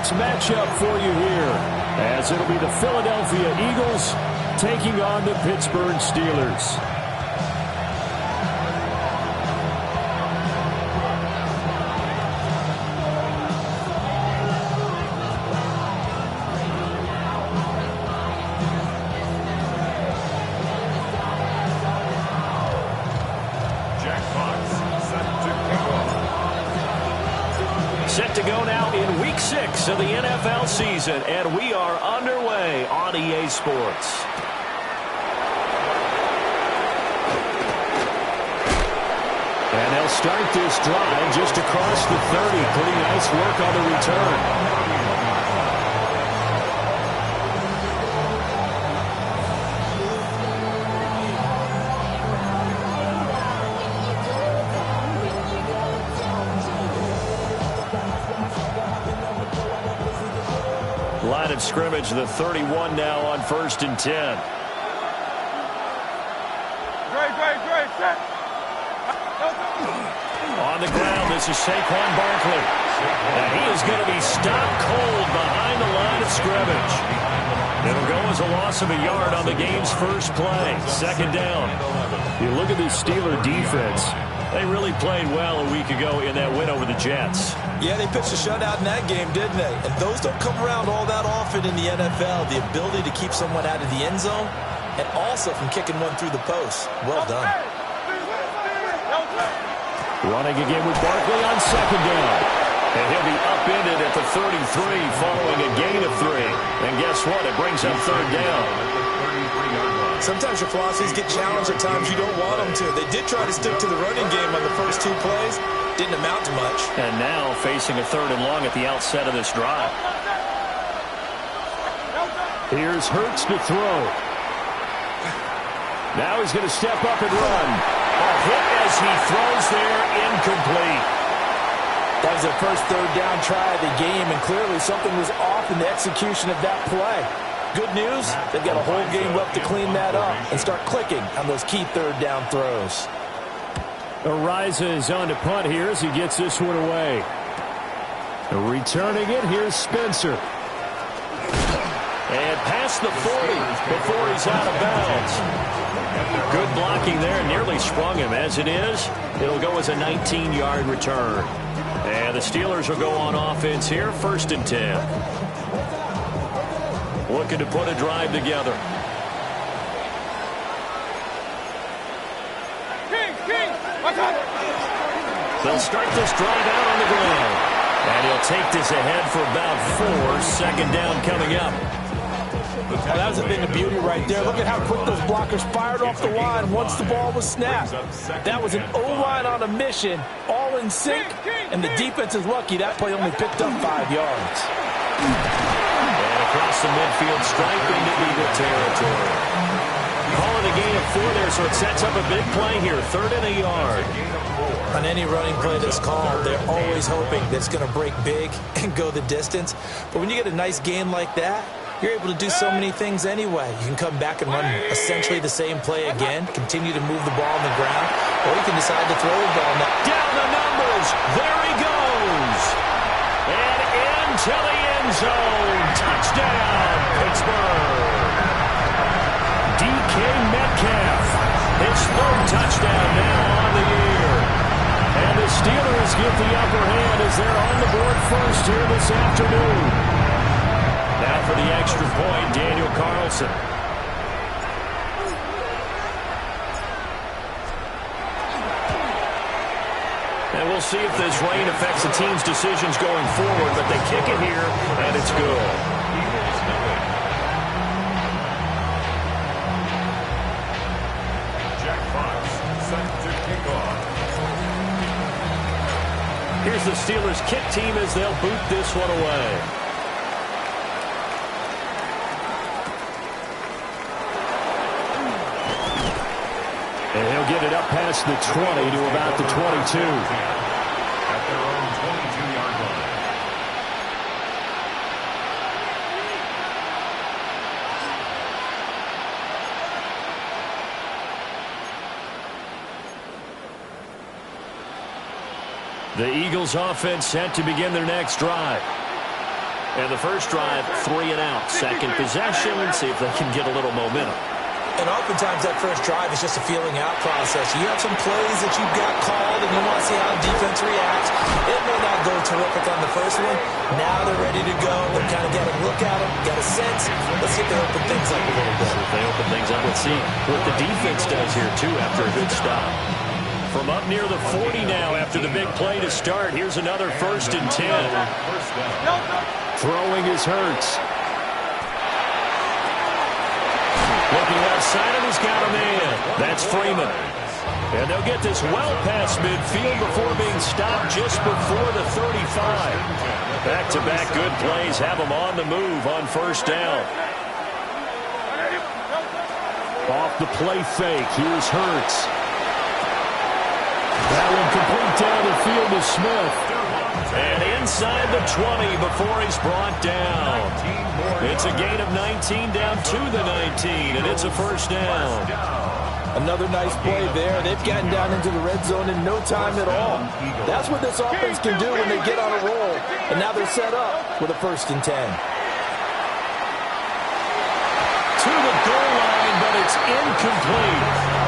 next matchup for you here, as it'll be the Philadelphia Eagles taking on the Pittsburgh Steelers. Set to go now in Week 6 of the NFL season, and we are underway on EA Sports. And they'll start this drive just across the 30. Pretty nice work on the return. Line of scrimmage, the 31 now on 1st and 10. On the ground, this is Saquon Barkley. And he is going to be stopped cold behind the line of scrimmage. It'll go as a loss of a yard on the game's first play. 2nd down. You look at this Steeler defense. They really played well a week ago in that win over the Jets. Yeah, they pitched a shutout in that game, didn't they? And those don't come around all that often in the NFL. The ability to keep someone out of the end zone and also from kicking one through the post. Well done. Running again with Barkley on 2nd down. And he'll be upended at the 33 following a gain of 3. And guess what? It brings up 3rd down. Sometimes your philosophies get challenged at times you don't want them to. They did try to stick to the running game on the first 2 plays. Didn't amount to much. And now facing a 3rd and long at the outset of this drive. Here's Hurts to throw. Now he's going to step up and run. A hit as he throws there, incomplete. That was their first 3rd down try of the game, and clearly something was off in the execution of that play. Good news, they've got a whole game left to clean that up and start clicking on those key 3rd down throws. Arises on to punt here as he gets this one away. Returning it, here's Spencer. And past the 40 before he's out of bounds. Good blocking there, nearly sprung him. As it is, it'll go as a 19-yard return. And the Steelers will go on offense here, 1st and 10. Looking to put a drive together. They'll start this drive out on the ground. And he'll take this ahead for about 4. 2nd down coming up. Well, that was a thing of beauty right there. Look at how quick those blockers fired off the line once the ball was snapped. That was an O-line on a mission, all in sync, and the defense is lucky that play only picked up 5 yards. And across the midfield stripe into Eagle territory. Call it a gain of 4 there, so it sets up a big play here, 3rd and a yard. On any running play that's called, they're always hoping that it's going to break big and go the distance. But when you get a nice gain like that, you're able to do so many things anyway. You can come back and run essentially the same play again, continue to move the ball on the ground, or you can decide to throw the ball. Down the numbers. There he goes. And into the end zone. Touchdown, Pittsburgh. DK Metcalf. His 3rd touchdown now on the year. And the Steelers get the upper hand as they're on the board first here this afternoon. Now for the extra point, Daniel Carlson. And we'll see if this rain affects the team's decisions going forward, but they kick it here, and it's good. Here's the Steelers kick team as they'll boot this one away. And he'll get it up past the 20 to about the 22. At their own 22-yard line. The Eagles offense set to begin their next drive. And the first drive, 3 and out. Second possession, see if they can get a little momentum. And oftentimes that first drive is just a feeling out process. You have some plays that you've got called, and you want to see how the defense reacts. It may not go terrific on the first one. Now they're ready to go. They've kind of got a look at them, got a sense. Let's see if they open things up a little bit. If they open things up, let's see what the defense does here, too, after a good stop. From up near the 40 now after the big play to start. Here's another 1st and 10. Throwing is Hurts. Looking left side, and he's got him in. That's Freeman. And they'll get this well past midfield before being stopped just before the 35. Back-to-back good plays have them on the move on 1st down. Off the play fake. Here's Hurts. That one complete down the field to Smith. And inside the 20 before he's brought down. It's a gain of 19 down to the 19, and it's a 1st down. Another nice play there. They've gotten down into the red zone in no time at all. That's what this offense can do when they get on a roll. And now they're set up with a 1st and 10. To the goal line, but it's incomplete.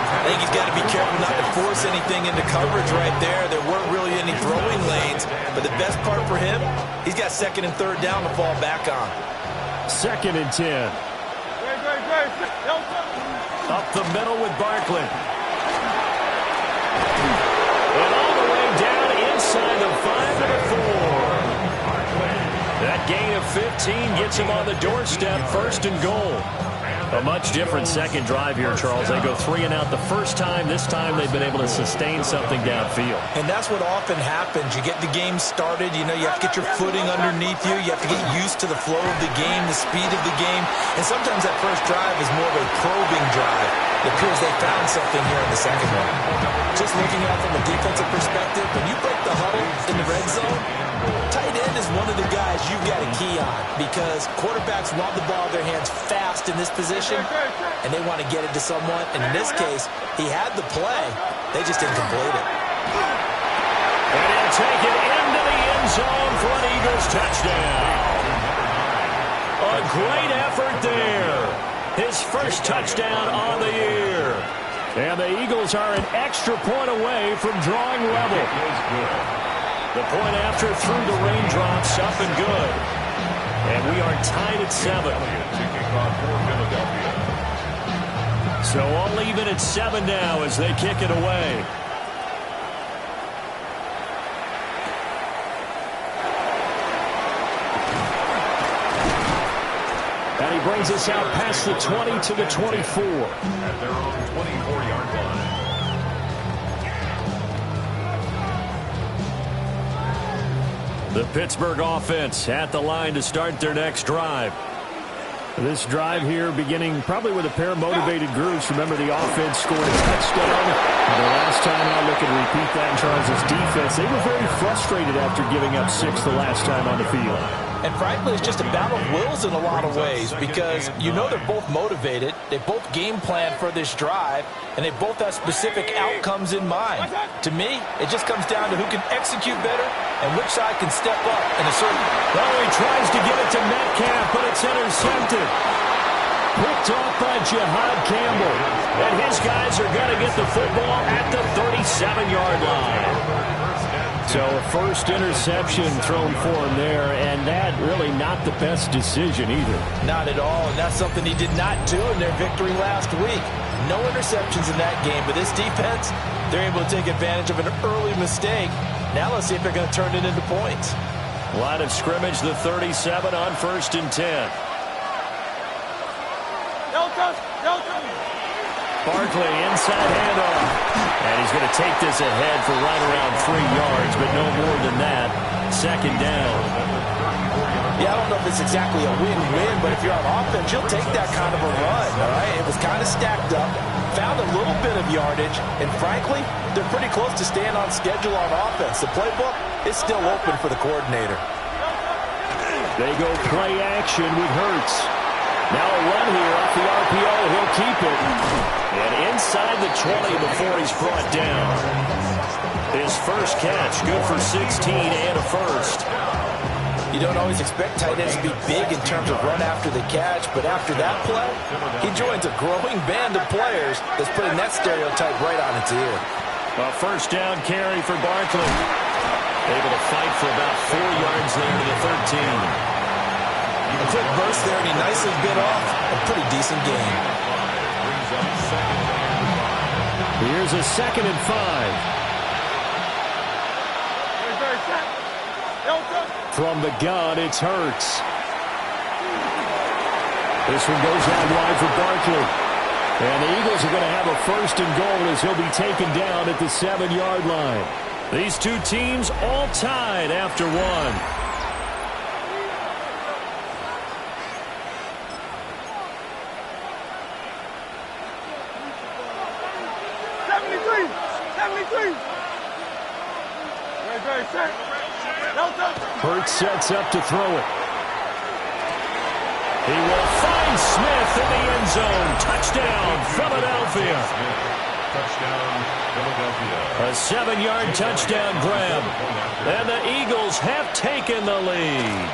I think he's got to be careful not to force anything into coverage right there. There weren't really any throwing lanes. But the best part for him, he's got 2nd and 3rd down to fall back on. 2nd and 10. Up the middle with Barkley. And all the way down inside the 5 and a 4. That gain of 15 gets him on the doorstep, 1st and goal. A much different second drive here, Charles. They go 3 and out the first time. This time they've been able to sustain something downfield. And that's what often happens. You get the game started. You know, you have to get your footing underneath you. You have to get used to the flow of the game, the speed of the game. And sometimes that first drive is more of a probing drive. It appears they found something here in the second one. Just looking at it from a defensive perspective, when you break the huddle in the red zone, tight end is one of the guys you've got a key on because quarterbacks want the ball in their hands fast in this position, and they want to get it to someone. And in this case, he had the play. They just didn't complete it. And he'll take it into the end zone for an Eagles touchdown. A great effort there. His first touchdown on the year. And the Eagles are an extra point away from drawing level. The point after through the raindrops, up and good. And we are tied at 7. So all even at 7 now as they kick it away. And he brings us out past the 20 to the 24. At their own 24-yard line. The Pittsburgh offense at the line to start their next drive. This drive here beginning probably with a pair of motivated groups. Remember, the offense scored a touchdown. And the last time out, look and repeat that in Charles' defense. They were very frustrated after giving up 6 the last time on the field. And frankly, it's just a battle of wills in a lot of ways because you know they're both motivated. They both game plan for this drive, and they both have specific outcomes in mind. To me, it just comes down to who can execute better and which side can step up in a certain... Oh, he tries to get it to Metcalf, but it's intercepted. Picked off by Jihad Campbell. And his guys are going to get the football at the 37-yard line. So a first interception thrown for him there, and that really not the best decision either. Not at all, and that's something he did not do in their victory last week. No interceptions in that game, but this defense, they're able to take advantage of an early mistake. Now let's see if they're going to turn it into points. Line of scrimmage, the 37 on 1st and 10. Barkley, inside handoff. And he's going to take this ahead for right around 3 yards, but no more than that. 2nd down. Yeah, I don't know if it's exactly a win-win, but if you're on offense, you'll take that kind of a run, all right? It was kind of stacked up, found a little bit of yardage, and frankly, they're pretty close to staying on schedule on offense. The playbook is still open for the coordinator. They go play action with Hurts. Now a run here off the RPO. He'll keep it. And inside the 20 before he's brought down. His first catch, good for 16 and a first. You don't always expect tight ends to be big in terms of run after the catch, but after that play, he joins a growing band of players that's putting that stereotype right on its ear. A first down carry for Barkley. Able to fight for about 4 yards there to the 13. A quick burst there, and he nicely bit off a pretty decent gain. Here's a 2nd and 5. From the gun, it's Hurts. This one goes out wide for Barkley. And the Eagles are going to have a 1st and goal as he'll be taken down at the 7-yard line. These two teams all tied after one. Hurts sets up to throw it. He will find Smith in the end zone. Touchdown, Philadelphia. Touchdown, Philadelphia. A 7-yard touchdown grab. And the Eagles have taken the lead.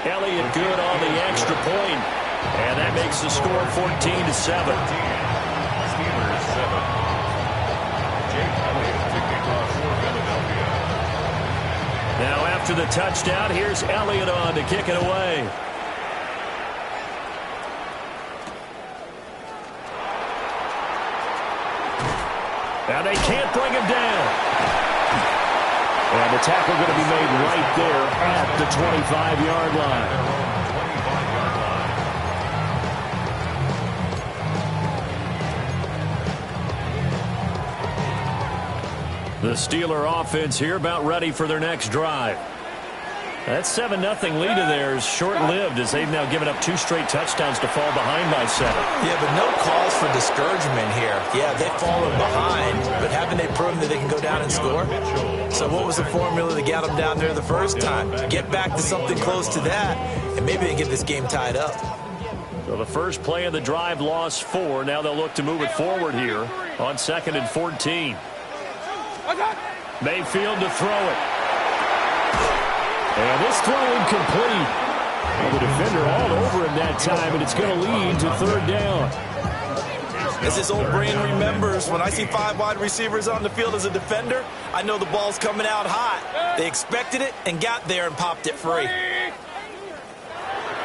Elliott good on the extra point. And that makes the score 14-7. Steelers 7. Jake Elliott to kick off for Philadelphia. Now after the touchdown, here's Elliott on to kick it away. And they can't bring him down. And the tackle going to be made right there at the 25-yard line. The Steeler offense here about ready for their next drive. That 7-0 lead of theirs short-lived as they've now given up 2 straight touchdowns to fall behind by 7. Yeah, but no cause for discouragement here. Yeah, they've fallen behind, but haven't they proven that they can go down and score? So what was the formula that got them down there the first time? Get back to something close to that, and maybe they get this game tied up. So the first play of the drive lost 4. Now they'll look to move it forward here on 2nd and 14. Mayfield to throw it. And this throw incomplete. Well, the defender all over him that time, and it's going to lead to 3rd down. As his old brain remembers, when I see 5 wide receivers on the field as a defender, I know the ball's coming out hot. They expected it and got there and popped it free.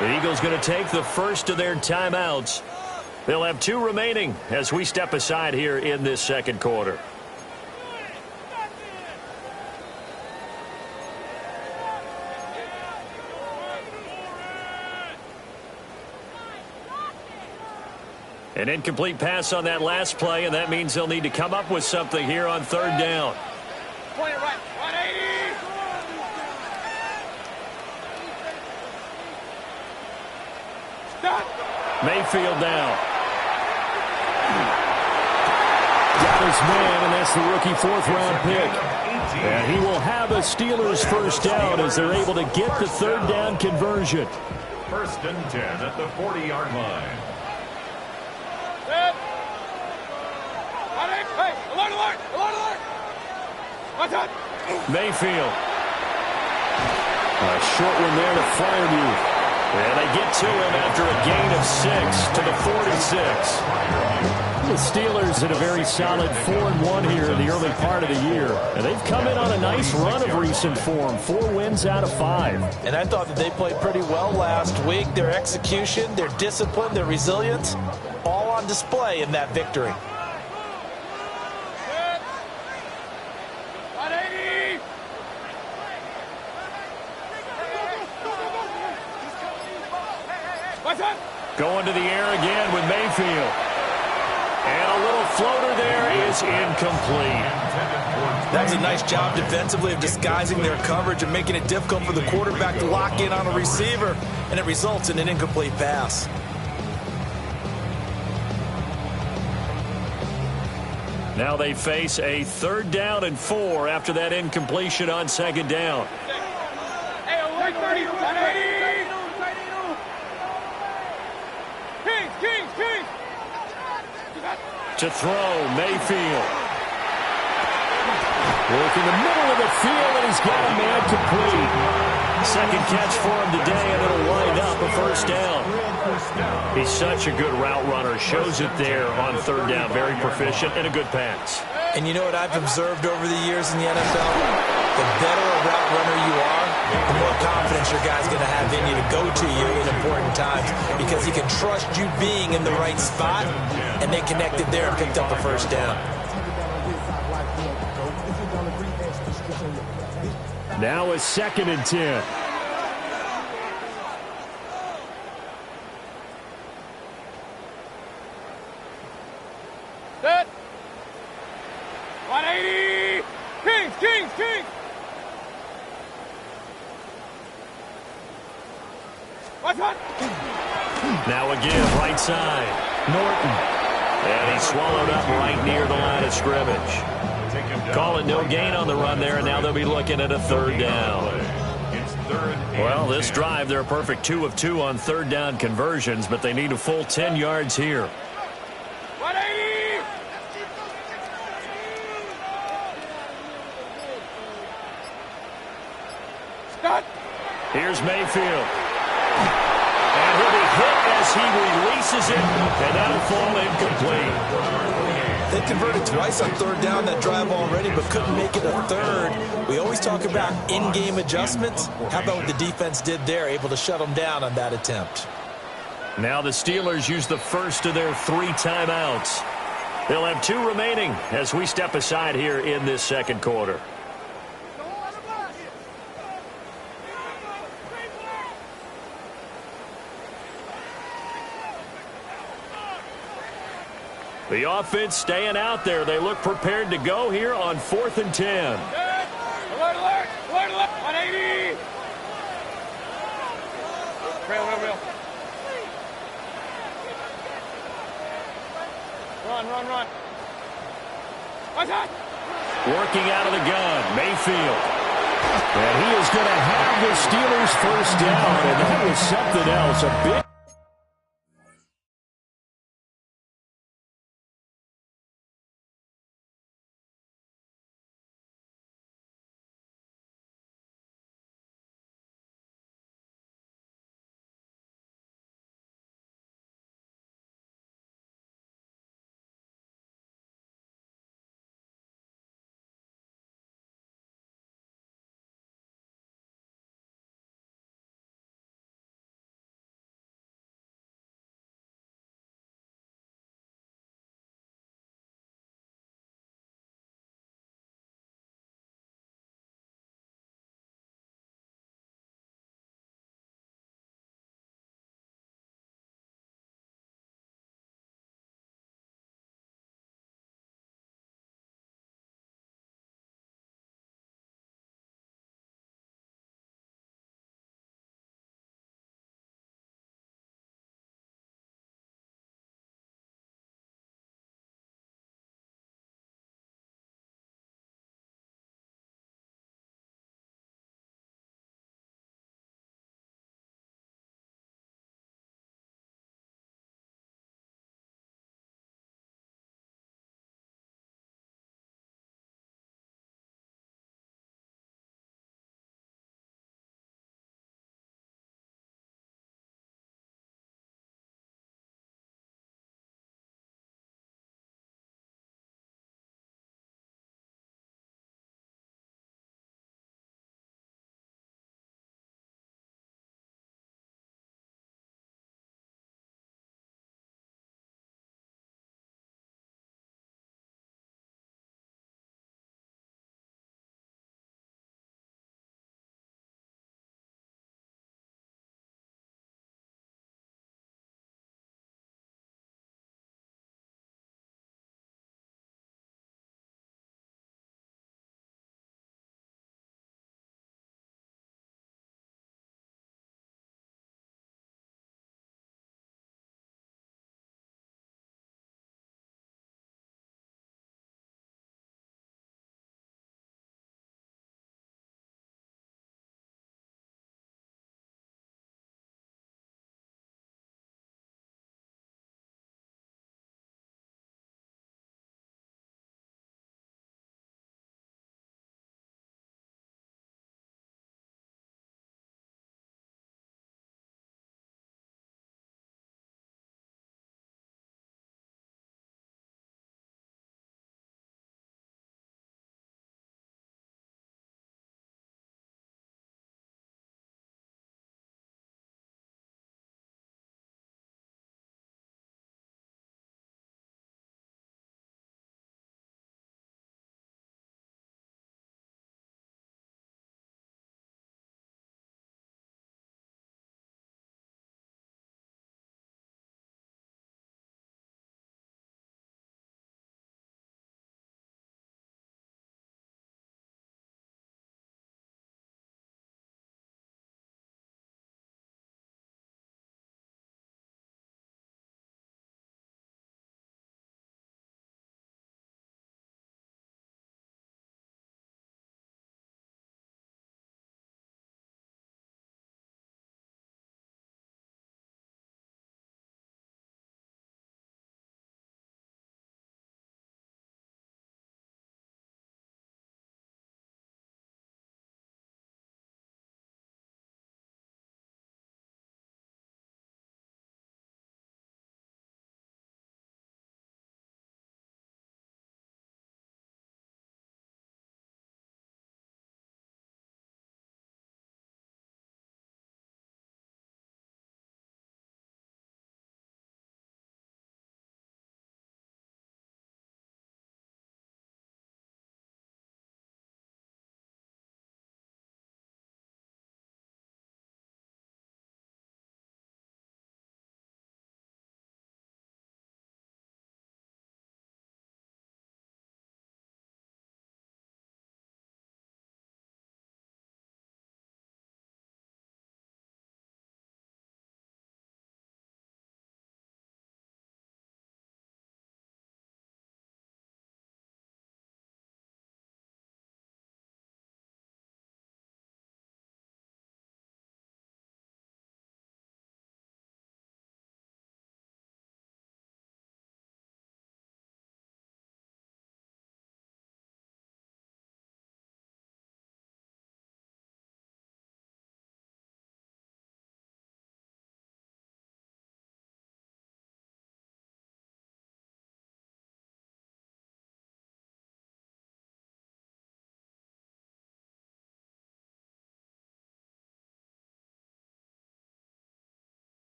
The Eagles going to take the first of their timeouts. They'll have 2 remaining as we step aside here in this second quarter. An incomplete pass on that last play, and that means they'll need to come up with something here on 3rd down. Point it right. 180. Stop. Mayfield now. Got his man, and that's the rookie 4th-round pick. And he will have a Steelers 1st down as they're able to get the 3rd down conversion. 1st and 10 at the 40-yard line. Hey, alert, alert, alert, alert. Watch out. Mayfield. A short one there to Freiermuth. And they get to him after a gain of 6 to the 46. The Steelers in a very solid 4-1 here in the early part of the year. And they've come in on a nice run of recent form. 4 wins out of 5. And I thought that they played pretty well last week. Their execution, their discipline, their resilience, all on display in that victory. Going to the air again with Mayfield. And a little floater there is incomplete. That's a nice job defensively of disguising their coverage and making it difficult for the quarterback to lock in on a receiver, and it results in an incomplete pass. Now they face a 3rd down and 4 after that incompletion on 2nd down. Hey, 130, 180. Kings. To throw, Mayfield. Working the middle of the field, and he's got a man complete. Second catch for him today, and it'll wind up a first down. He's such a good route runner. Shows it there on third down. Very proficient and a good pass. And you know what I've observed over the years in the NFL? The better a route runner you are, the more confidence your guy's going to have in you to go to you in important times because he can trust you being in the right spot, and they connected there and picked up a first down. Now it's 2nd and 10. Set. 180. Kings, Kings, Kings. Watch out. Now again, right side. Norton. And he's swallowed up right near the line of scrimmage. Call it no gain on the run there, and now they'll be looking at a third down. Well, this drive, they're a perfect 2 of 2 on third down conversions, but they need a full 10 yards here. 180. Start. Here's Mayfield. And he'll be hit as he releases it, and that'll fall incomplete. They converted twice on third down that drive already, but couldn't make it a third. We always talk about in-game adjustments. How about what the defense did there, able to shut them down on that attempt? Now the Steelers use the first of their 3 timeouts. They'll have 2 remaining as we step aside here in this second quarter. The offense staying out there. They look prepared to go here on 4th and 10. Alert, alert, alert, alert. 180. Real. Run. Watch out. Working out of the gun, Mayfield. And he is going to have the Steelers first down, and that was something else. A big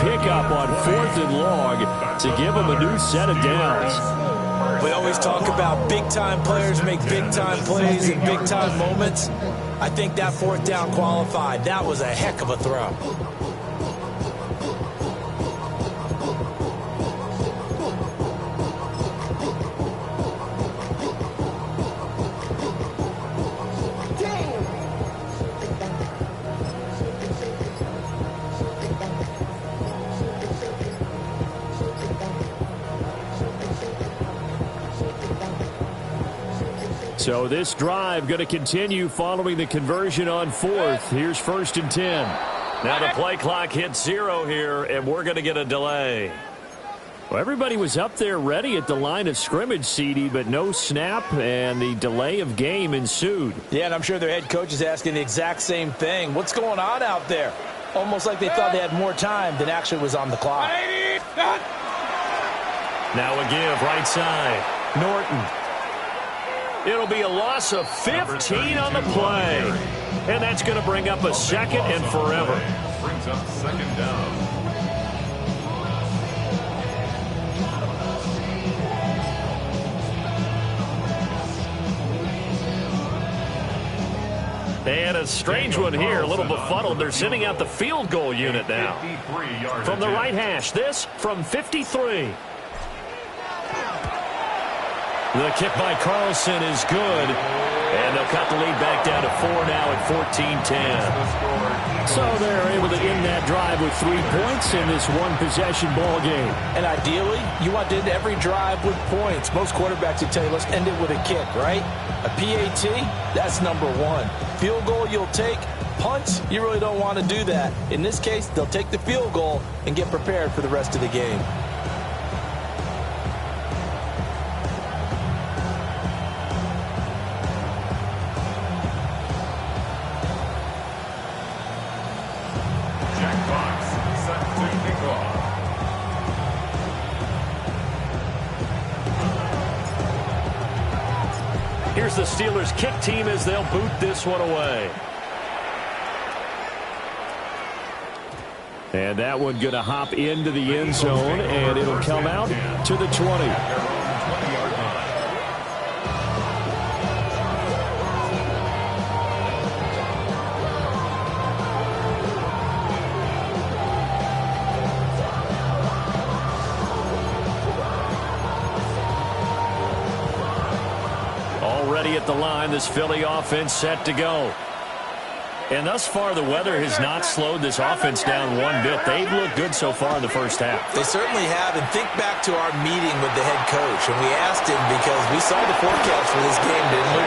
pickup on 4th and long to give them a new set of downs. We always talk about big-time players make big-time plays in big-time moments. I think that 4th down qualified. That was a heck of a throw. So this drive going to continue following the conversion on 4th. Here's 1st and 10. Now the play clock hits 0 here, and we're going to get a delay. Well, everybody was up there ready at the line of scrimmage, CD, but no snap, and the delay of game ensued. Yeah, and I'm sure their head coach is asking the exact same thing. What's going on out there? Almost like they thought they had more time than actually was on the clock. Now a give right side. Norton. It'll be a loss of 15 on the play. And that's going to bring up a 2nd and forever. Brings up 2nd down. And a strange one here, a little befuddled. They're sending out the field goal unit now. From the right hash, this from 53. The kick by Carlson is good. And they'll cut the lead back down to 4 now at 14-10. So they're able to end that drive with 3 points in this one-possession ball game. And ideally, you want to end every drive with points. Most quarterbacks would tell you, let's end it with a kick, right? A PAT, that's number 1. Field goal you'll take. Punts, you really don't want to do that. In this case, they'll take the field goal and get prepared for the rest of the game. Here's the Steelers kick team as they'll boot this one away. And that one going to hop into the end zone, and it'll come out to the 20. Already at the line, this Philly offense set to go. And thus far, the weather has not slowed this offense down one bit. They've looked good so far in the first half. They certainly have. And think back to our meeting with the head coach. And we asked him because we saw the forecast for this game, didn't we?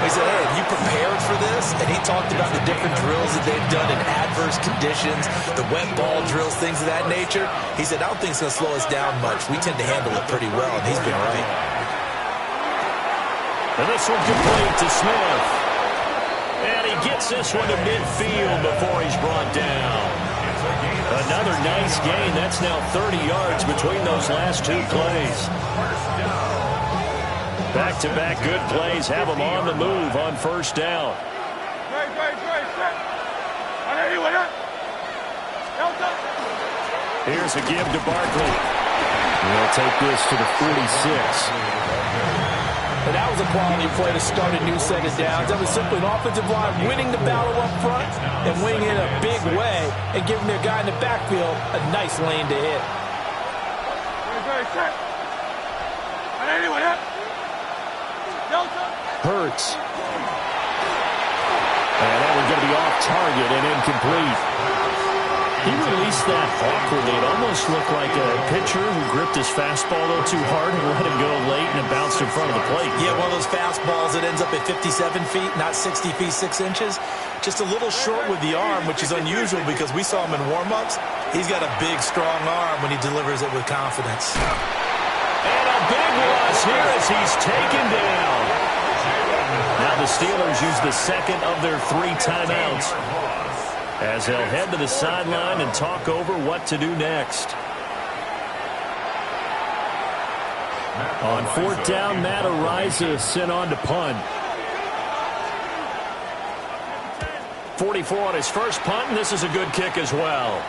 We said, hey, have you prepared for this? And he talked about the different drills that they've done in adverse conditions, the wet ball drills, things of that nature. He said, I don't think it's going to slow us down much. We tend to handle it pretty well, and he's been right. And this one complete to Smith. And he gets this one to midfield before he's brought down. Another nice gain. That's now 30 yards between those last 2 plays. Back-to-back good plays have them on the move on first down. Here's a give to Barkley. We'll take this to the 46. And that was a quality play to start a new set of downs. That was simply an offensive line winning the battle up front and winning in a big way and giving their guy in the backfield a nice lane to hit. Hurts. And that one's going to be off target and incomplete. He released that awkwardly. It almost looked like a pitcher who gripped his fastball a little too hard and let it go late, and it bounced in front of the plate. Yeah, one of those fastballs that ends up at 57 feet, not 60 feet, 6 inches. Just a little short with the arm, which is unusual because we saw him in warm-ups. He's got a big, strong arm when he delivers it with confidence. And a big loss here as he's taken down. Now the Steelers use the second of their 3 timeouts, as they'll head to the sideline and talk over what to do next. On 4th down, Matt Ariza sent on to punt. 44 on his first punt, and this is a good kick as well.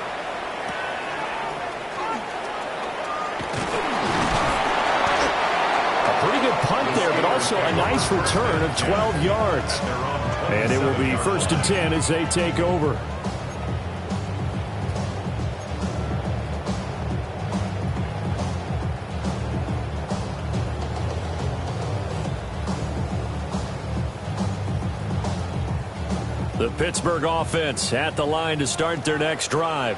also a nice return of 12 yards. And it will be 1st and 10 as they take over. The Pittsburgh offense at the line to start their next drive.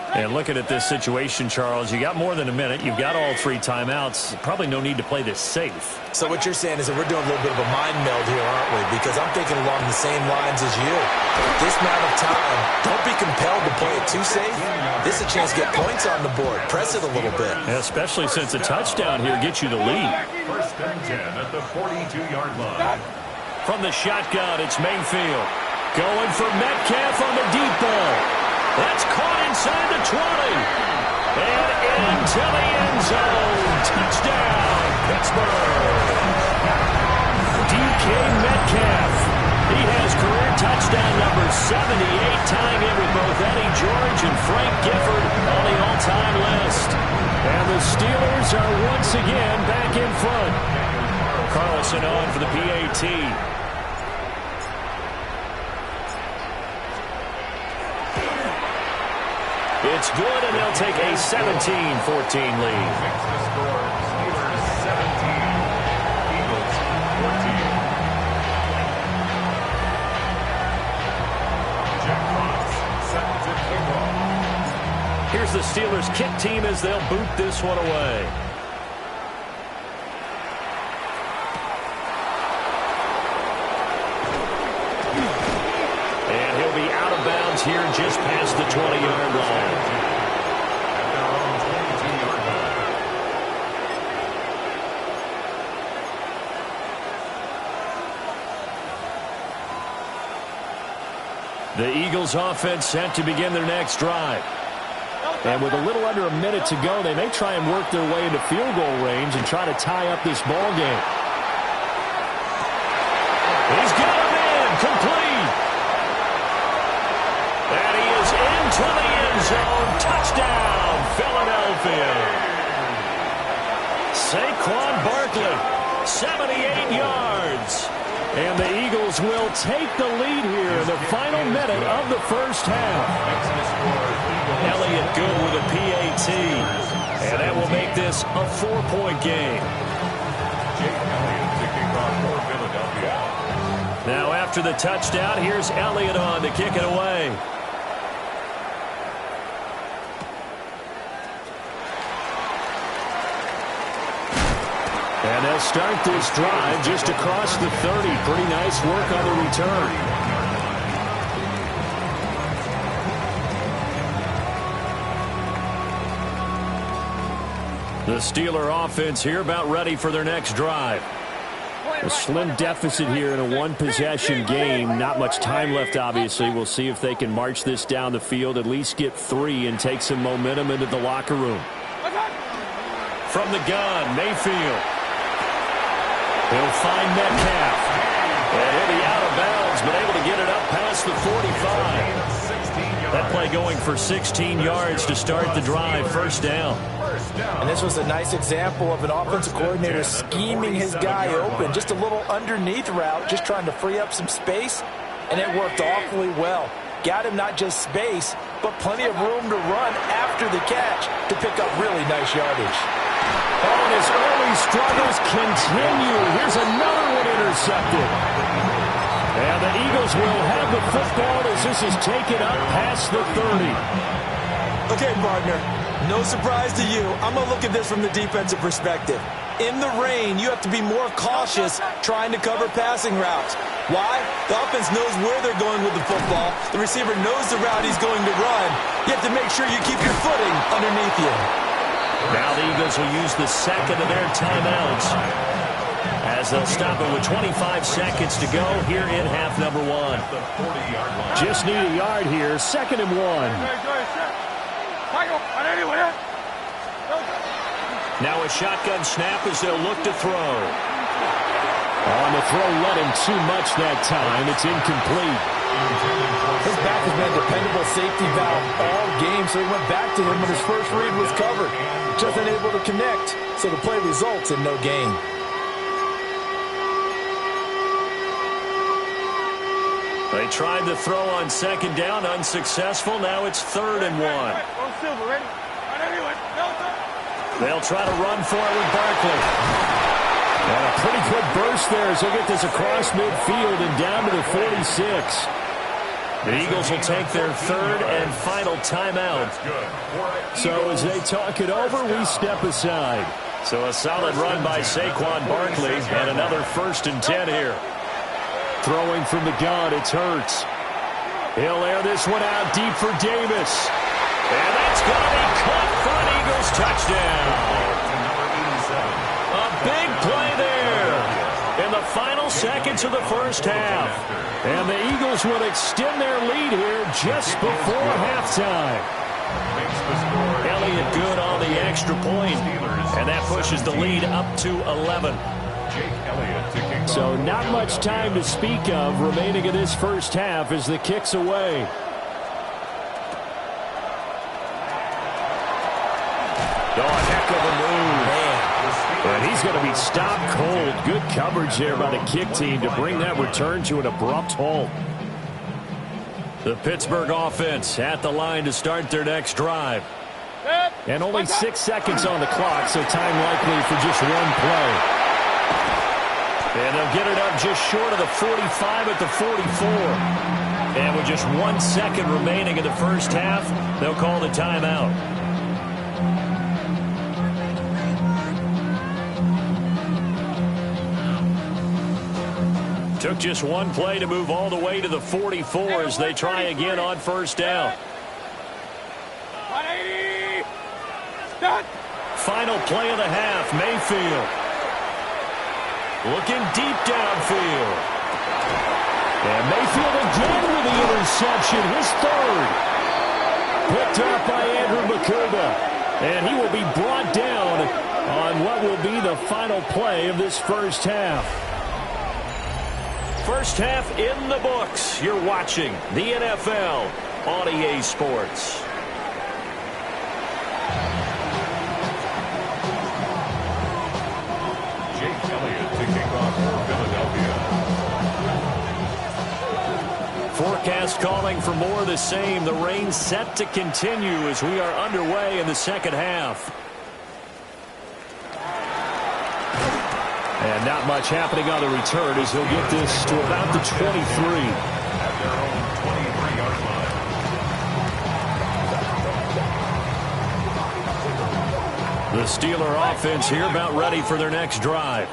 And looking at this situation, Charles, you got more than a minute. You've got all 3 timeouts. Probably no need to play this safe. So what you're saying is that we're doing a little bit of a mind meld here, aren't we? Because I'm thinking along the same lines as you. At this amount of time, don't be compelled to play it too safe. This is a chance to get points on the board. Press it a little bit. Yeah, especially since a touchdown here gets you the lead. 1st and 10 at the 42-yard line. From the shotgun, it's Mayfield. Going for Metcalf on the deep ball. That's caught inside the 20. And into the end zone. Touchdown, Pittsburgh. DK Metcalf. He has career touchdown number 78, tying it with both Eddie George and Frank Gifford on the all-time list. And the Steelers are once again back in front. Carlson on for the PAT. It's good, and they'll take a 17-14 lead. Fix the score. Steelers 17, Eagles 14. Jack Fox set to kick off. Here's the Steelers kick team as they'll boot this one away. And he'll be out of bounds here just past the 20-yard line. At their own 22-yard line. The Eagles offense set to begin their next drive. And with a little under a minute to go, they may try and work their way into field goal range and try to tie up this ball game. He's got him in, complete. And he is into the end zone. Touchdown, Philadelphia. Saquon Barkley, 78 yards. And the Eagles will take the lead here in the final minute of the first half. Elliott good with a PAT. And that will make this a 4-point game. Jake Elliott to kick off for Philadelphia. Now after the touchdown, here's Elliott on to kick it away. And they'll start this drive just across the 30. Pretty nice work on the return. The Steeler offense here about ready for their next drive. A slim deficit here in a one-possession game. Not much time left, obviously. We'll see if they can march this down the field, at least get 3 and take some momentum into the locker room. From the gun, Mayfield. He'll find Metcalf. And he'll be out of bounds, but able to get it up past the 45. That play going for 16 yards to start the drive. First down. And this was a nice example of an offensive coordinator scheming his guy open. Just a little underneath route, just trying to free up some space. And it worked awfully well. Got him not just space, but plenty of room to run after the catch to pick up really nice yardage. And his early struggles continue. Here's another one intercepted. And the Eagles will have the football as this is taken up past the 30. Okay, partner, no surprise to you. I'm going to look at this from the defensive perspective. In the rain, you have to be more cautious trying to cover passing routes. Why? The offense knows where they're going with the football. The receiver knows the route he's going to run. You have to make sure you keep your footing underneath you. Now the Eagles will use the second of their timeouts as they'll stop it with 25 seconds to go here in half number 1. Just need a yard here, 2nd and 1. Now a shotgun snap as they'll look to throw. On the throw, let him too much that time. It's incomplete. His back has been a dependable safety valve all game, so he went back to him when his first read was covered. Just unable to connect, so the play results in no gain. They tried to throw on second down, unsuccessful. Now it's 3rd and 1. They'll try to run for it with Barkley. And a pretty good burst there as they get this across midfield and down to the 46. The Eagles will take their 3rd and final timeout. So as they talk it over, we step aside. So a solid run by Saquon Barkley and another 1st and 10 here. Throwing from the gun, it's Hurts. He'll air this one out deep for Davis. And that's going to be caught for an Eagles touchdown. A big play there in the final seconds of the first half. And the Eagles will extend their lead here just before halftime. Elliott good on the extra point, and that pushes the lead up to 11. So not much time to speak of remaining in this first half as the kick's away. Oh, a heck of a move. And he's going to be stopped cold. Good coverage there by the kick team to bring that return to an abrupt halt. The Pittsburgh offense at the line to start their next drive. And only 6 seconds on the clock, so time likely for just one play. And they'll get it up just short of the 45 at the 44. And with just 1 second remaining in the first half, they'll call the timeout. Took just one play to move all the way to the 44 as they try again on first down. 180. Done. Final play of the half, Mayfield. Looking deep downfield. And Mayfield again with the interception, his 3rd. Picked up by Andrew Makuba. And he will be brought down on what will be the final play of this first half. First half in the books. You're watching the NFL on EA Sports. Forecast calling for more of the same. The rain set to continue as we are underway in the second half. And not much happening on the return as he'll get this to about the 23. At their own 23-yard line. The Steeler offense here about ready for their next drive.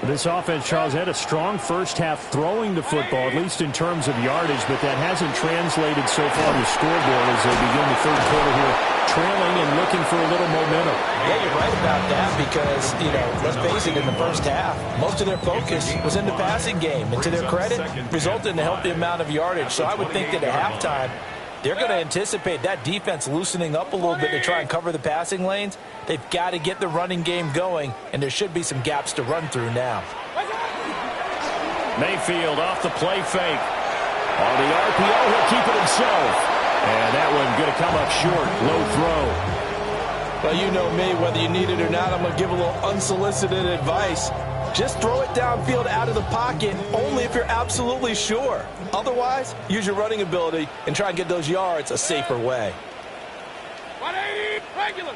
This offense, Charles, had a strong first half throwing the football, at least in terms of yardage, but that hasn't translated so far to the scoreboard as they begin the third quarter here, trailing and looking for a little momentum. Yeah, you're right about that because, let's face it, in the first half, most of their focus was in the passing game. And to their credit, resulted in a healthy amount of yardage. So I would think that at halftime, they're going to anticipate that defense loosening up a little bit to try and cover the passing lanes. They've got to get the running game going, and there should be some gaps to run through now. Mayfield off the play fake. On the RPO, he'll keep it himself. And that one going to come up short. Low throw. Well, you know me, whether you need it or not, I'm going to give a little unsolicited advice. Just throw it downfield out of the pocket only if you're absolutely sure. Otherwise, use your running ability and try and get those yards a safer way. 180. Regular.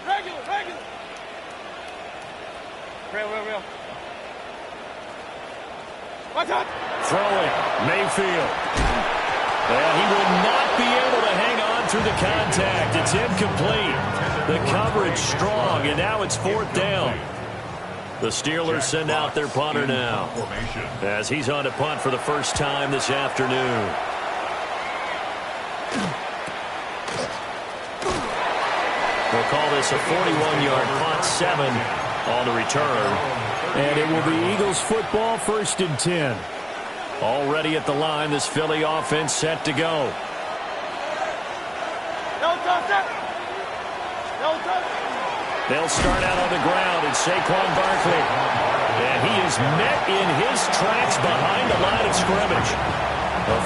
Real. Watch out. Throwing. Mayfield. Well, he will not be able to hang on through the contact. It's incomplete. The coverage strong, and now it's 4th down. The Steelers send out their punter now as he's on to punt for the first time this afternoon. We'll call this a 41-yard punt, 7 on the return. And it will be Eagles football, 1st and 10. Already at the line, this Philly offense set to go. They'll start out on the ground, and Saquon Barkley. And he is met in his tracks behind the line of scrimmage.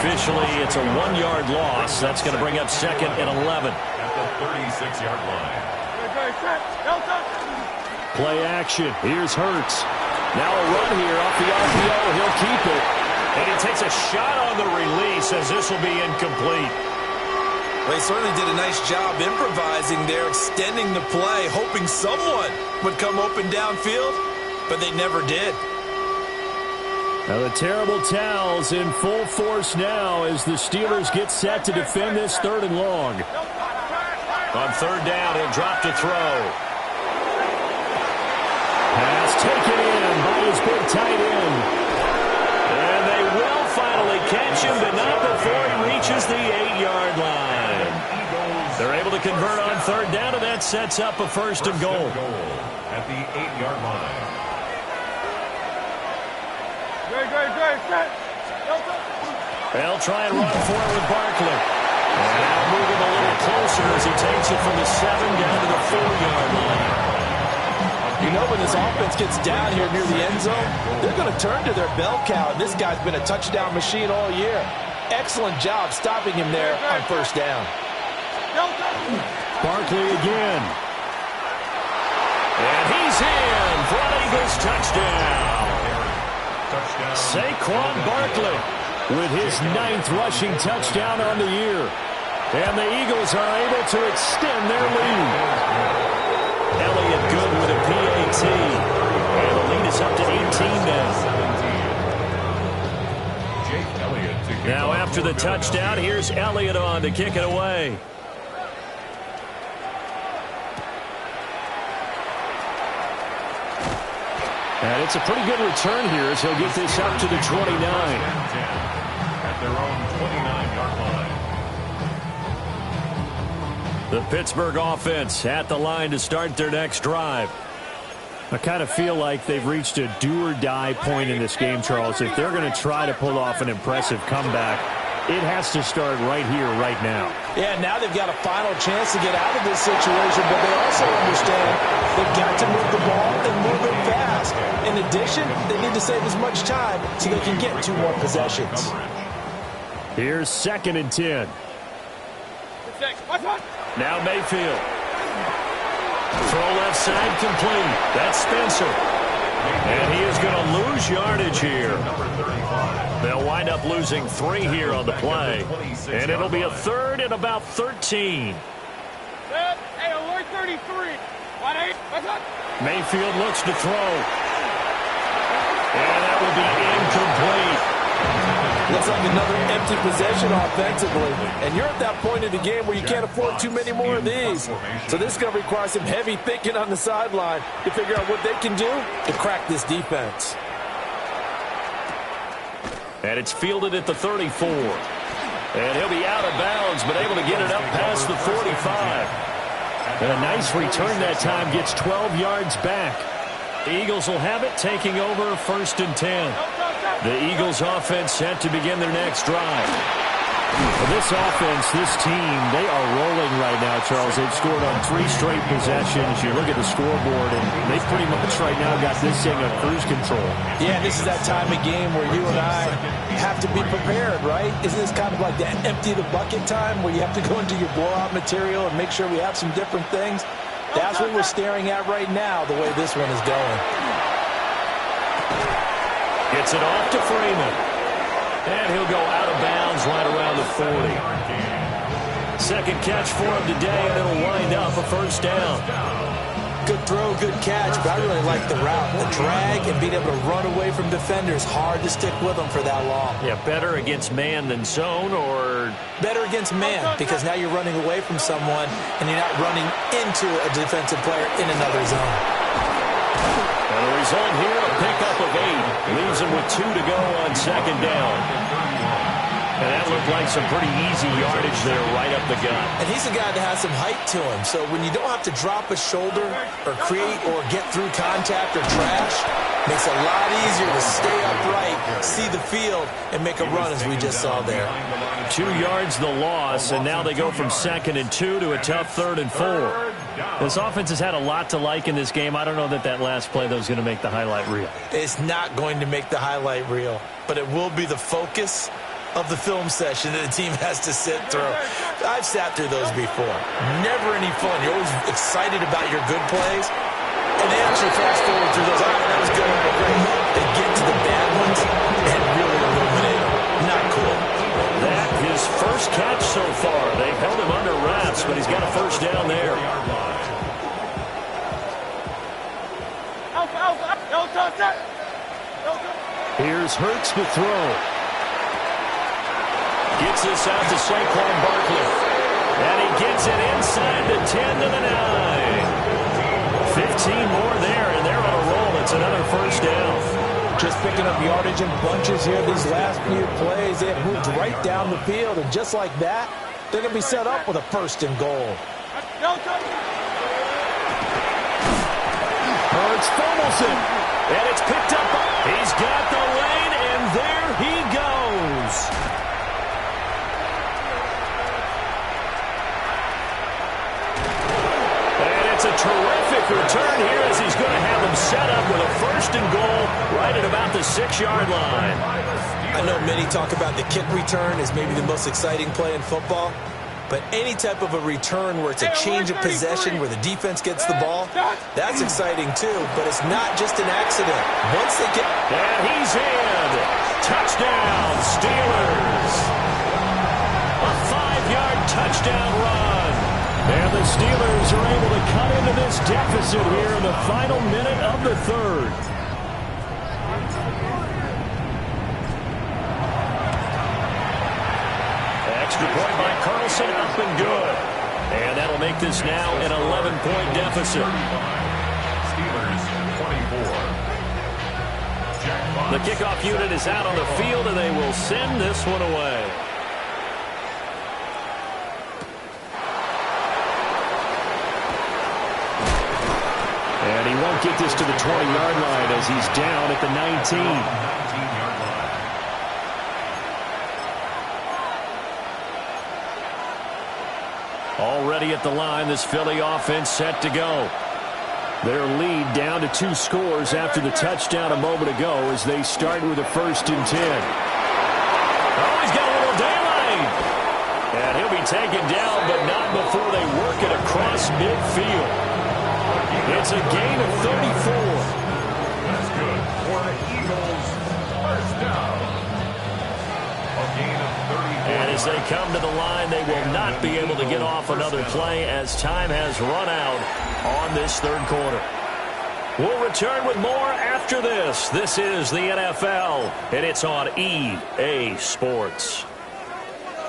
Officially, it's a 1-yard loss. That's going to bring up 2nd and 11. At the 36-yard line. Play action. Here's Hurts. Now a run here off the RPO. He'll keep it. And he takes a shot on the release as this will be incomplete. Well, he certainly did a nice job improvising there, extending the play, hoping someone would come open downfield, but they never did. Now the terrible towels in full force now as the Steelers get set to defend this 3rd and long. On 3rd down, he'll drop to throw. Pass taken in by his big tight end. And they will finally catch him, but not before he reaches the 8-yard line. They're able to convert on 3rd down, and that sets up a 1st and goal. At the 8-yard line. They'll try and run for it with Barkley. And now move him a little closer as he takes it from the 7 down to the 4-yard line. You know, when this offense gets down here near the end zone, they're going to turn to their bell cow, and this guy's been a touchdown machine all year. Excellent job stopping him there on 1st down. Barkley again. And he's in for an Eagles touchdown. Saquon Barkley with his 9th rushing touchdown on the year. And the Eagles are able to extend their lead. Elliott good with a PAT. And the lead is up to 18 now. Now after the touchdown, here's Elliott on to kick it away. And it's a pretty good return here as he'll get this up to the 29. At their own 29-yard line. The Pittsburgh offense at the line to start their next drive. I kind of feel like they've reached a do-or-die point in this game, Charles. If they're going to try to pull off an impressive comeback, it has to start right here, right now. Yeah, now they've got a final chance to get out of this situation, but they also understand they've got to move the ball and move it fast. In addition, they need to save as much time so they can get 2 more possessions. Here's 2nd and 10. Now Mayfield. Throw left side complete. That's Spencer. And he is going to lose yardage here. They'll wind up losing 3 here on the play. And it'll be a 3rd and about 13. Hey, alert 33. Mayfield looks to throw. And that will be incomplete. Looks like another empty possession offensively. And you're at that point in the game where you can't afford too many more of these. So this is going to require some heavy thinking on the sideline to figure out what they can do to crack this defense. And it's fielded at the 34. And he'll be out of bounds, but able to get it up past the 45. And a nice return that time, gets 12 yards back. The Eagles will have it, taking over 1st and 10. The Eagles offense set to begin their next drive. Well, this offense, this team, they are rolling right now, Charles. They've scored on 3 straight possessions. You look at the scoreboard, and they pretty much right now got this thing on cruise control. Yeah, this is that time of game where you and I have to be prepared, right? Isn't this kind of like that empty the bucket time where you have to go into your blowout material and make sure we have some different things? That's what we're staring at right now, the way this one is going. Gets it off to Freeman. And he'll go out of bounds right around the 40. 2nd catch for him today, and it'll wind up a 1st down. Good throw, good catch, but I really like the route. The drag and being able to run away from defenders, hard to stick with them for that long. Yeah, better against man than zone, or... Better against man, because now you're running away from someone, and you're not running into a defensive player in another zone. And the result here, a pickup of 8. Leaves him with 2 to go on 2nd down. And that looked like some pretty easy yardage there right up the gut. And he's a guy that has some height to him. So when you don't have to drop a shoulder or create or get through contact or trash, makes it a lot easier to stay upright, see the field, and make a run as we just saw there. 2 yards the loss, and now they go from 2nd and 2 to a tough 3rd and 4. This offense has had a lot to like in this game. I don't know that last play, though, is going to make the highlight reel. It's not going to make the highlight reel, but it will be the focus of the film session that the team has to sit through. I've sat through those before. Never any fun. You're always excited about your good plays, and they actually fast forward through those. All right, that was good. All right, great. They get to the bad ones and really illuminate first catch so far. They've held him under wraps, but he's got a first down there. Here's Hurts to throw. Gets this out to Saquon Barkley. And he gets it inside the 10 to the 9. 15 more there, and they're on a roll. It's another first down. Just picking up yardage in bunches here these last few plays. They have moved right down the field, and just like that, they're going to be set up with a first and goal. Hurts fumbles it. And it's picked up. He's got the lane, and there he goes. And it's a terrific return here as he's going to have them set up with a first and goal right at about the 6-yard line. I know many talk about the kick return as maybe the most exciting play in football. But any type of a return where it's a change of possession, where the defense gets the ball, that's exciting too. But it's not just an accident. Once they get... And he's in. Touchdown, Steelers. A 5-yard touchdown run. And the Steelers are able to cut into this deficit here in the final minute of the third. Extra point by Carlson, up and good. And that'll make this now an 11-point deficit. Steelers 24. The kickoff unit is out on the field, and they will send this one away. And he won't get this to the 20-yard line as he's down at the 19. 19-yard line. Already at the line, this Philly offense set to go. Their lead down to 2 scores after the touchdown a moment ago as they start with a 1st and 10. Oh, he's got a little daylight. And he'll be taken down, but not before they work it across midfield. It's a gain of 34. That's good for the Eagles. First down. A gain of 34. And as they come to the line, they will not be able to get off another play as time has run out on this third quarter. We'll return with more after this. This is the NFL, and it's on EA Sports.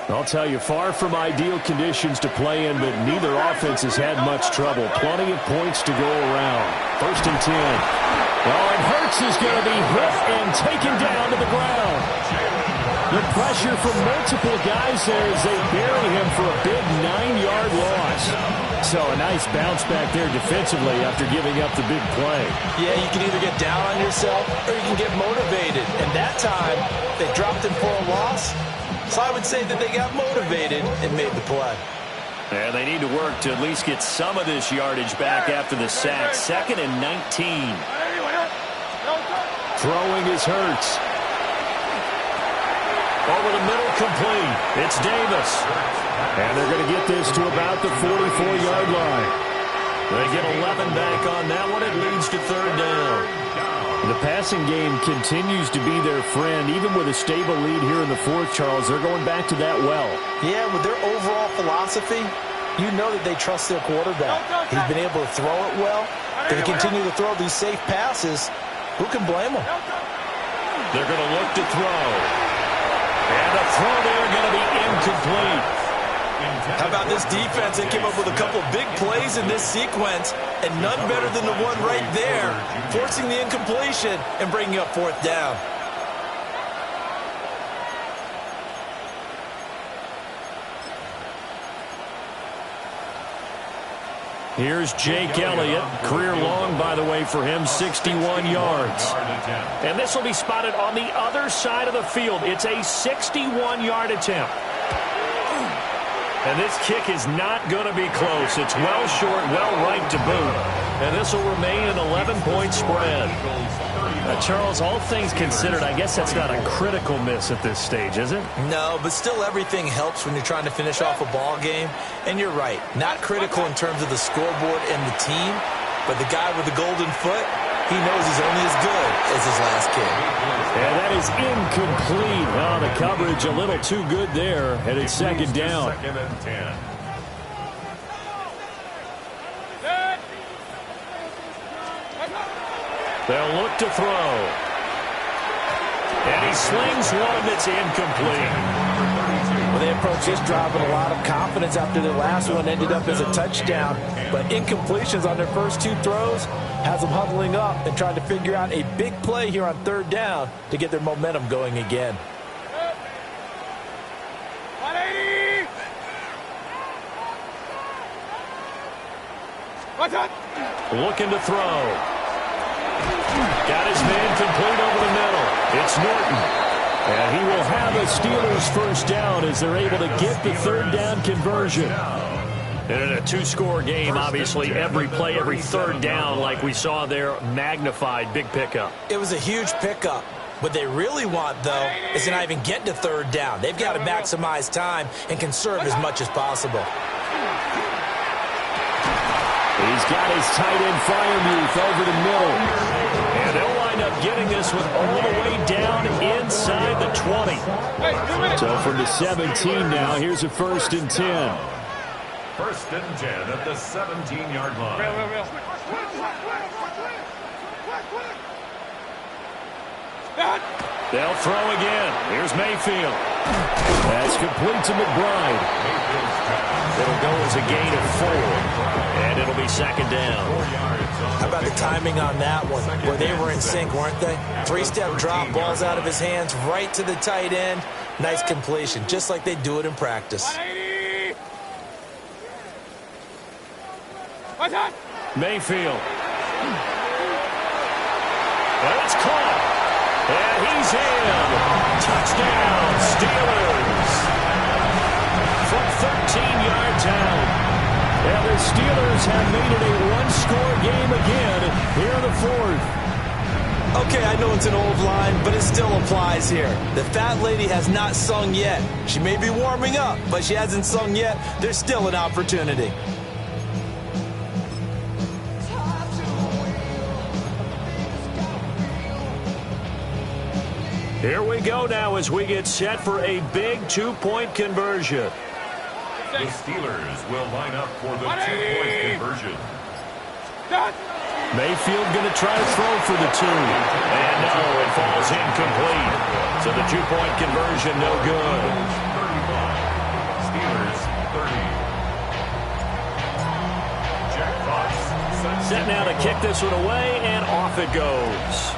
I'll tell you, far from ideal conditions to play in, but neither offense has had much trouble. Plenty of points to go around. 1st and 10. Oh, and Hurts is going to be hit and taken down to the ground. The pressure from multiple guys there as they bury him for a big 9-yard loss. So a nice bounce back there defensively after giving up the big play. Yeah, you can either get down on yourself or you can get motivated. And that time, they dropped him for a loss. So I would say that they got motivated and made the play. And they need to work to at least get some of this yardage back after the sack. 2nd and 19. Throwing is Hurts. Over the middle, complete. It's Davis. And they're going to get this to about the 44-yard line. They get 11 back on that one. It leads to 3rd down. The passing game continues to be their friend. Even with a stable lead here in the 4th, Charles, they're going back to that well. Yeah, with their overall philosophy, you know that they trust their quarterback. He's been able to throw it well. They continue to throw these safe passes. Who can blame them? They're going to look to throw. And the throw there going to be incomplete. How about this defense? They came up with a couple big plays in this sequence, and none better than the one right there, forcing the incompletion and bringing up 4th down. Here's Jake Elliott. Career long, by the way, for him, 61 yards. And this will be spotted on the other side of the field. It's a 61-yard attempt. And this kick is not going to be close. It's well short, well right to boot. And this will remain an 11-point spread. Charles, all things considered, I guess that's not a critical miss at this stage, is it? No, but still everything helps when you're trying to finish off a ball game. And you're right, not critical in terms of the scoreboard and the team, but the guy with the golden foot, He knows he's only as good as his last kick. And that is incomplete. Oh, the coverage a little too good there, and it's second down. Second and 10. They'll look to throw. And he slings one that's incomplete. Well, they approached this drive with a lot of confidence after their last one ended up as a touchdown. But incompletions on their first two throws has them huddling up and trying to figure out a big play here on third down to get their momentum going again. 180! Watch out! Looking to throw. Got his man complete over the middle. It's Norton. And he will have a Steelers first down as they're able to get the third down conversion. And in a two-score game, obviously, every play, every third down, like we saw there, magnified, big pickup. It was a huge pickup. What they really want, though, is to not even get to third down. They've got to maximize time and conserve as much as possible. He's got his tight end Freiermuth over the middle. And they'll wind up getting this one all the way down inside the 20. So from the 17 now, here's a 1st and 10. 1st and 10 at the 17-yard line. They'll throw again. Here's Mayfield. That's complete to McBride. It'll go as a gain of 4. And it'll be second down. How about the timing on that one? Where they were in sync, weren't they? Three-step drop, balls out of his hands, right to the tight end. Nice completion, just like they do it in practice. 180! Watch out! Mayfield. And it's caught. And he's in. Touchdown, Steelers. From 13 yards out. And the Steelers have made it a one-score game again here in the 4th. Okay, I know it's an old line, but it still applies here. The fat lady has not sung yet. She may be warming up, but she hasn't sung yet. There's still an opportunity. Here we go now as we get set for a big two-point conversion. The Steelers will line up for the two-point conversion. Mayfield going to try to throw for the 2. And no, it falls incomplete. So the two-point conversion no good. 35. Steelers 30. Jack Fox Set now to kick this one away, and off it goes.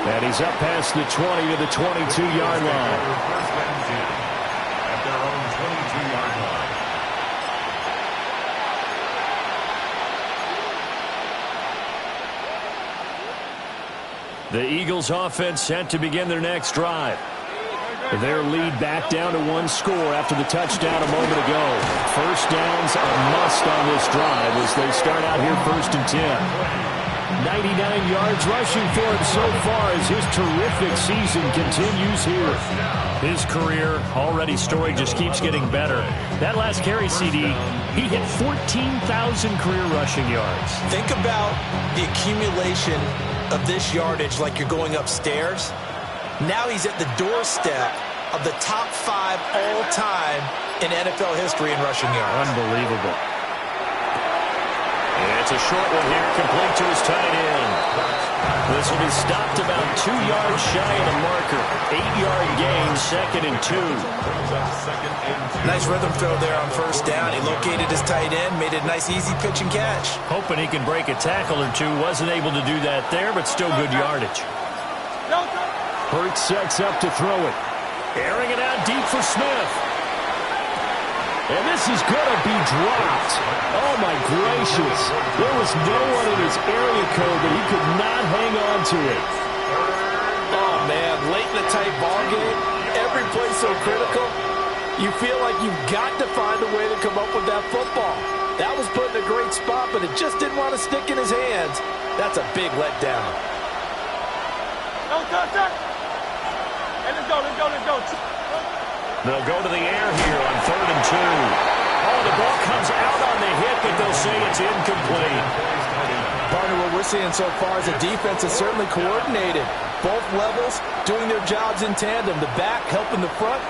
And he's up past the 20 to the 22-yard line. First and 10 at their own 22-yard line. The Eagles offense set to begin their next drive. Their lead back down to 1 score after the touchdown a moment ago. First downs a must on this drive as they start out here 1st and 10. 99 yards rushing for him so far as his terrific season continues here. His career already story just keeps getting better. That last carry, CD, he hit 14,000 career rushing yards. Think about the accumulation of this yardage like you're going upstairs. Now he's at the doorstep of the top 5 all-time in NFL history in rushing yards. Unbelievable. And it's a short one here, complete to his tight end. This will be stopped about 2 yards shy of the marker. 8-yard gain, 2nd and 2. Nice rhythm throw there on first down. He located his tight end, made it a nice easy pitch and catch. Hoping he can break a tackle or two. Wasn't able to do that there, but still good yardage. Hurts sets up to throw it. Airing it out deep for Smith. And this is going to be dropped. Oh, my gracious. There was no one in his area code that he could not hang on to it. Oh, man, late in the tight ball game, every play so critical, you feel like you've got to find a way to come up with that football. That was put in a great spot, but it just didn't want to stick in his hands. That's a big letdown. Hey, let's go. They'll go to the air here on 3rd and 2. The ball comes out on the hit, but they'll say it's incomplete. Partner, what we're seeing so far is the defense is certainly coordinated. Both levels doing their jobs in tandem. The back helping the front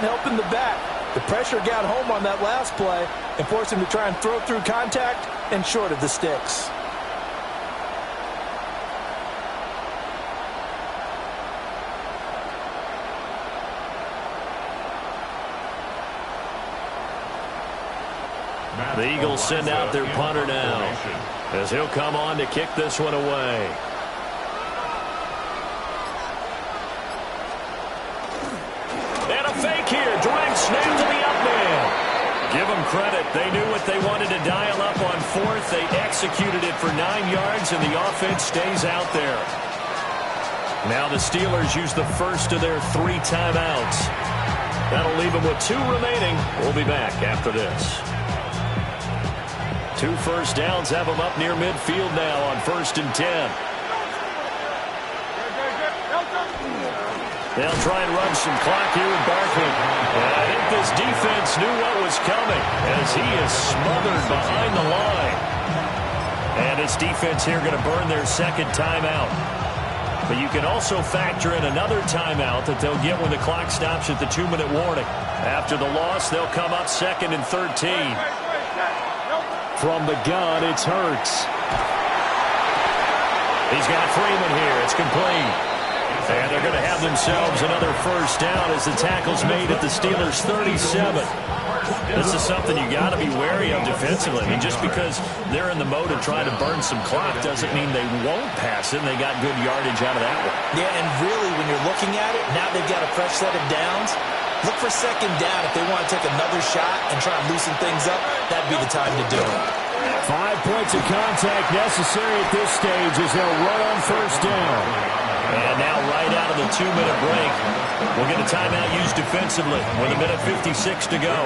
helping the back. The pressure got home on that last play and forced him to try and throw through contact and short of the sticks. The Eagles send out their punter now, as he'll come on to kick this one away. And a fake here. Direct snap to the up man. Give them credit. They knew what they wanted to dial up on fourth. They executed it for 9 yards, and the offense stays out there. Now the Steelers use the first of their 3 timeouts. That'll leave them with 2 remaining. We'll be back after this. 2 first downs have them up near midfield now on 1st and 10. They'll try and run some clock here with Barkley. And I think this defense knew what was coming as he is smothered behind the line. And this defense here going to burn their 2nd timeout. But you can also factor in another timeout that they'll get when the clock stops at the 2-minute warning. After the loss, they'll come up 2nd and 13. From the gun, it's Hurts. He's got Freeman here. It's complete. And they're going to have themselves another first down as the tackle's made at the Steelers' 37. This is something you got to be wary of defensively. I mean, just because they're in the mode of trying to burn some clock doesn't mean they won't pass it, and they got good yardage out of that one. Yeah, and really, when you're looking at it, now they've got a fresh set of downs. Look for 2nd down. If they want to take another shot and try and loosen things up, that'd be the time to do it. 5 points of contact necessary at this stage as they'll run on 1st down. And now right out of the 2-minute break, we'll get a timeout used defensively with 1:56 to go.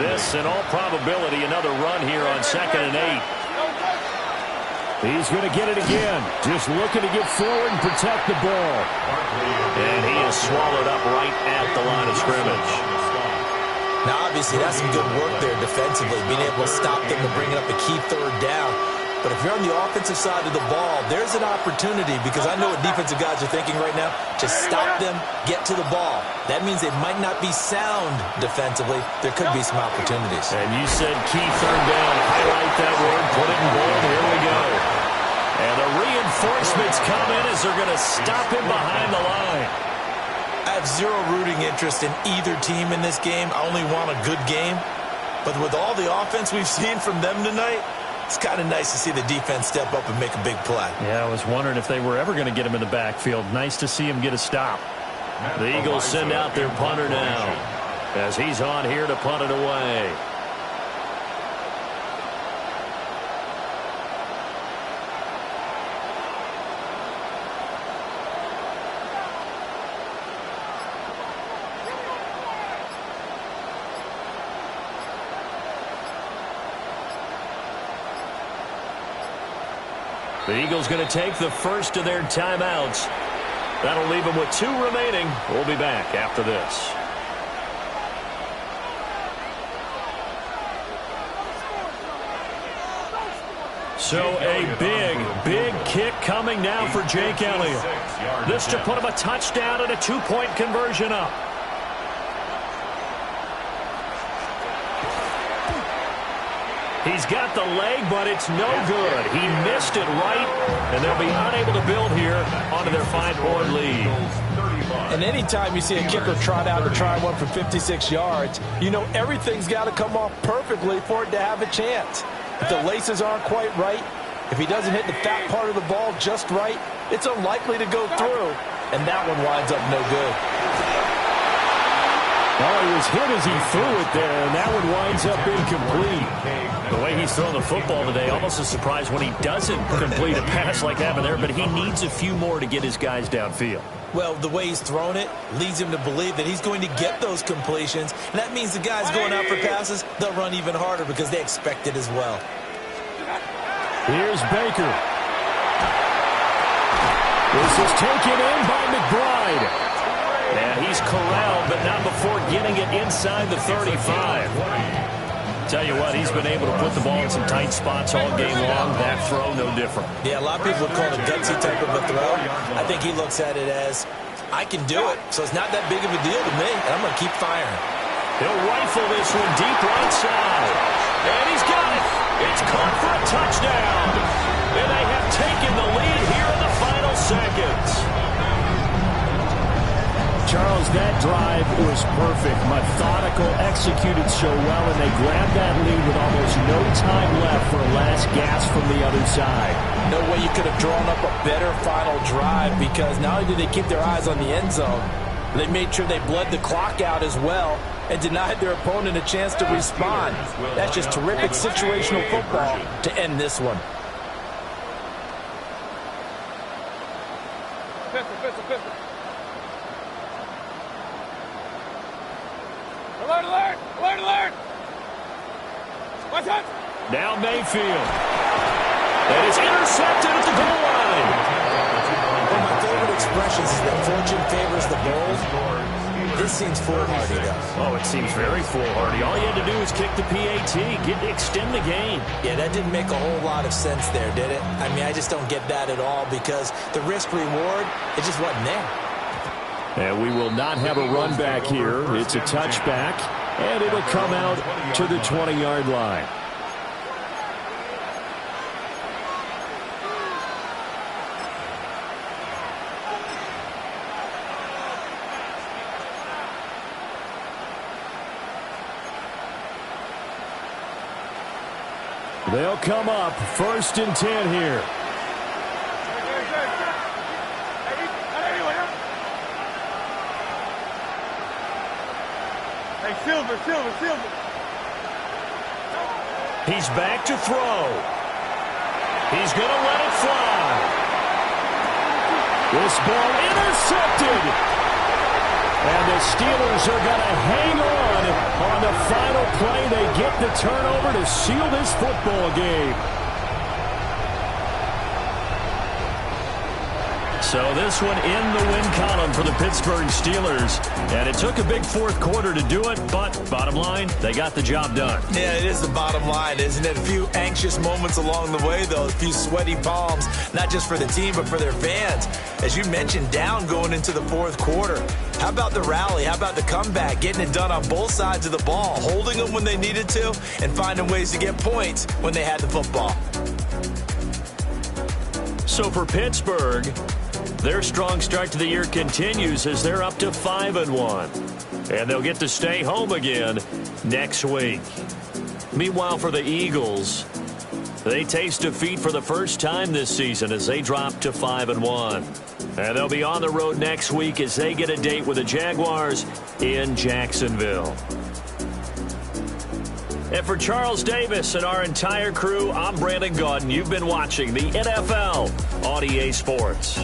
This, in all probability, another run here on 2nd and 8. He's going to get it again. Just looking to get forward and protect the ball. And he is swallowed up right at the line of scrimmage. Now, obviously, that's some good work there defensively, being able to stop them and bringing up a key 3rd down. But if you're on the offensive side of the ball, there's an opportunity, because I know what defensive guys are thinking right now. Just stop them, get to the ball. That means they might not be sound defensively. There could be some opportunities. And you said key 3rd down. Highlight that word. Put it in bold. Here we go. And the reinforcements come in as they're going to stop him behind the line. I have zero rooting interest in either team in this game. I only want a good game. But with all the offense we've seen from them tonight, it's kind of nice to see the defense step up and make a big play. Yeah, I was wondering if they were ever going to get him in the backfield. Nice to see him get a stop. The Eagles send out their punter now as he's on here to punt it away. The Eagles going to take the first of their timeouts. That'll leave them with 2 remaining. We'll be back after this. So a big kick coming now for Jake Elliott. This to put him a touchdown and a 2-point conversion up. He's got the leg, but it's no good. He missed it right, and they'll be unable to build here onto their 5-point lead. And anytime you see a kicker trot out or try one for 56 yards, you know everything's got to come off perfectly for it to have a chance. If the laces aren't quite right, if he doesn't hit the fat part of the ball just right, it's unlikely to go through, and that one winds up no good. Well, he was hit as he threw it there, and that one winds up incomplete. The way he's throwing the football today, almost a surprise when he doesn't complete a pass like that there, but he needs a few more to get his guys downfield. Well, the way he's thrown it leads him to believe that he's going to get those completions, and that means the guys going out for passes, they'll run even harder because they expect it as well. Here's Baker. This is taken in by McBride. And he's corralled, but not before getting it inside the 35. Tell you what, he's been able to put the ball in some tight spots all game long. That throw, no different. Yeah, a lot of people would call it a gutsy type of a throw. I think he looks at it as, I can do it, so it's not that big of a deal to me, and I'm going to keep firing. He'll rifle this one deep right side. And he's got it. It's caught for a touchdown. And they have taken the lead here in the final seconds. Charles, that drive was perfect. Methodical, executed so well, and they grabbed that lead with almost no time left for a last gasp from the other side. No way you could have drawn up a better final drive, because not only did they keep their eyes on the end zone, they made sure they bled the clock out as well and denied their opponent a chance to respond. That's just terrific situational football to end this one. Pistol. Alert! Watch out! Now Mayfield. And it's intercepted at the goal line. One of my favorite expressions is that fortune favors the bold. This seems foolhardy, though. Oh, it seems very foolhardy. All you had to do was kick the PAT, extend the game. Yeah, that didn't make a whole lot of sense there, did it? I mean, I just don't get that at all, because the risk-reward, it just wasn't there. And we will not have a run back here. It's a touchback, and it'll come out to the 20-yard line. They'll come up 1st and 10 here. Hey, Silver. He's back to throw. He's going to let it fly. This ball intercepted. And the Steelers are going to hang on the final play. They get the turnover to seal this football game. So this one in the win column for the Pittsburgh Steelers. And it took a big fourth quarter to do it, but bottom line, they got the job done. Yeah, it is the bottom line, isn't it? A few anxious moments along the way, though. A few sweaty palms, not just for the team, but for their fans. As you mentioned, down going into the fourth quarter. How about the rally? How about the comeback? Getting it done on both sides of the ball, holding them when they needed to, and finding ways to get points when they had the football. So for Pittsburgh, their strong start to the year continues as they're up to 5-1. And they'll get to stay home again next week. Meanwhile, for the Eagles, they taste defeat for the first time this season as they drop to 5-1. And they'll be on the road next week as they get a date with the Jaguars in Jacksonville. And for Charles Davis and our entire crew, I'm Brandon Gaudin. You've been watching the NFL on EA Sports.